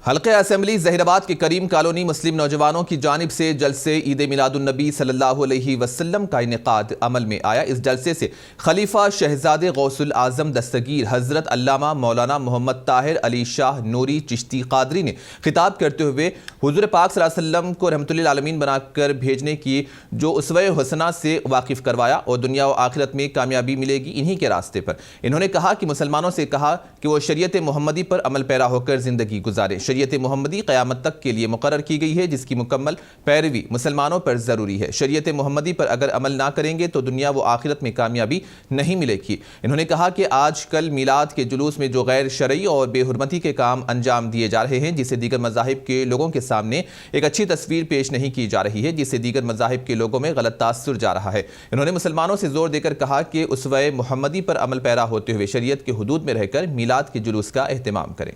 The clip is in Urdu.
حلقہ اسمبلی ظہیر آباد کے کریم کالونی مسلم نوجوانوں کی جانب سے جلسے عید میلاد النبی صلی اللہ علیہ وسلم کا انعقاد عمل میں آیا۔ اس جلسے سے خلیفہ شہزاد غوث الاعظم دستگیر حضرت علامہ مولانا محمد طاہر علی شاہ نوری چشتی قادری نے خطاب کرتے ہوئے حضور پاک صلی اللہ علیہ وسلم کو رحمت للعالمین بنا کر بھیجنے کی جو اسوہ حسنہ سے واقف کروایا اور دنیا و آخرت میں کامیابی ملے گی انہی کے راستے پر۔ انہوں نے کہا کہ مسلمانوں سے کہا کہ وہ شریعت محمدی پر عمل پیرا ہو کر زندگی گزارے۔ شریعت محمدی قیامت تک کے لیے مقرر کی گئی ہے جس کی مکمل پیروی مسلمانوں پر ضروری ہے۔ شریعت محمدی پر اگر عمل نہ کریں گے تو دنیا و آخرت میں کامیابی نہیں ملے گی۔ انہوں نے کہا کہ آج کل میلاد کے جلوس میں جو غیر شرعی اور بے حرمتی کے کام انجام دیے جا رہے ہیں جسے دیگر مذاہب کے لوگوں کے سامنے ایک اچھی تصویر پیش نہیں کی جا رہی ہے، جس سے دیگر مذاہب کے لوگوں میں غلط تاثر جا رہا ہے۔ انہوں نے مسلمانوں سے زور دے کر کہا کہ اسوہ محمدی پر عمل پیرا ہوتے ہوئے شریعت کے حدود میں رہ کر میلاد کے جلوس کا اہتمام کریں۔